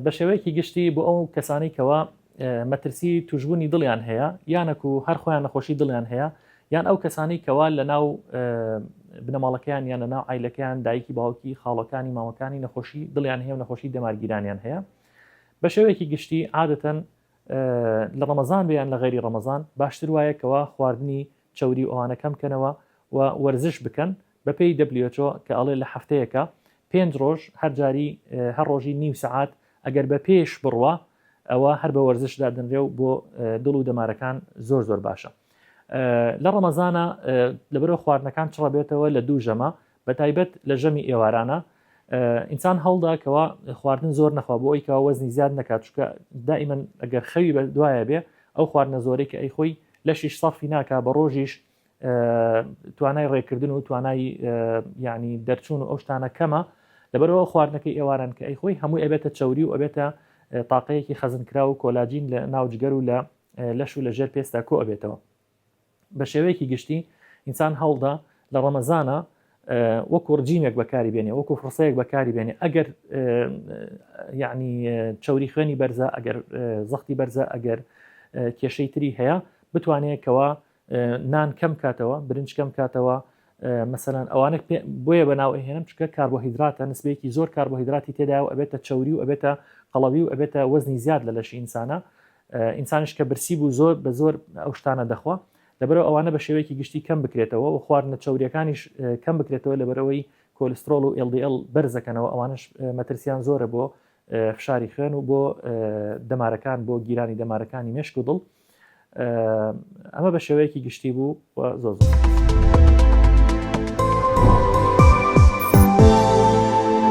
بە شێوەیەکی گشتی بۆ ئەو کەسانی کەوا مەترسی توشببوونی دڵیان هەیە یانەک و هەر خۆیان نەخۆشی دڵیان هەیە یان ئەو کەسانی کەوا لە ناو بنەماڵەکەیان یان لە ناو عیلەکەیان دایکی باوکی خاڵەکانی ماوەکانی نەخۆشی دڵیان هەیە و نەخۆشی دەمارگیرانیان هەیە بە شێوەیەکی گشتی عادەتەن لە ڕەمەزان بیان لە غەیری ڕەمەزان باشتر وایە کەوا خواردنی چەوری ئەوانە کەم بکەنەوە و وەرزش بکەن بە پێی WHO کە ئەڵێ لە هەفتەیەکە 5 ڕۆژ هەر جاری هەر ڕۆژی نیو سەعات ئەگەر بە پێش بڕوە ئەوە هەر بە وەرزشدا دەنرێ و بۆ دڵ و دەمارەکان زۆر باشە. لە ڕەمەزانە لەبەرەوە خواردنەکان چڕەبێتەوە لە دوو ژەمە بە تایبەت لە ژەمی ئێوارانە ئینسان هەڵدا کەوا خواردن زۆر نەخوا بۆ ئەوی کەوا وەزنی زیاد نەکات چونکە دائیمەن ئەگەر خەوی بە دوایە بێ ئەو خواردنە زۆرەی کە ئەی خۆی لەشیش سەرفی ناکا بە ڕۆژیش توانای ڕێکردن و توانای یعنی دەرچوون و ئەو شتانە کەمە لەبەرەوە خواردنەکەی ئێواران کە ئەی خۆی هەمووی ئەبێتە چەوری و ئەبێتە تاقەیەکی خەزنکرا و کۆلاجین لە ناوجگەر و لە لەش و لە ژێر پێستا کۆ ئەبێتەوە. بە شێوەیەکی گشتی ئینسان هەڵدا لە ڕەمەزانە وەکو ڕجیمێک بەکاری بێنێ وەکو فرسەیەک بەکاری بێنێ ئەگەر یعنی چەوری خوێنی بەرزە ئەگەر زەختی بەرزە ئەگەر کێشەی تری هەیە بتوانێت کەوا نان کەم کاتەوە برنج کەم کاتەوە مەسەلەن ئەوانە بۆیە بەناو هێنم چکە کاربۆهیدراتە نسبەیەکی زۆر کاربۆهیدراتی تێدا و ئەبێتە چەوری و ئەبێتە قەڵەوی و ئەبێتە وەزنی زیاد لە لەشی ئینسانە ئینسانش کە برسی بوو زۆر بە زۆر ئەو شتانە دەخوا لەبەرەوە ئەوانە بە شێوەیەکی گشتی کەم بکرێتەوە و خواردنە چەوریەکانیش کەم بکرێتەوە لەبەرەوەی کۆلسترۆل و LDL بەرزەکەنەوە ئەوانش مەترسیان زۆرە بۆ فشاری خوێن و بۆ دەمارەکان بۆ گیرانی دەمارەکانی مێشک و دڵ ئەمە بە شێوەیەکی گشتی بوو و زۆر.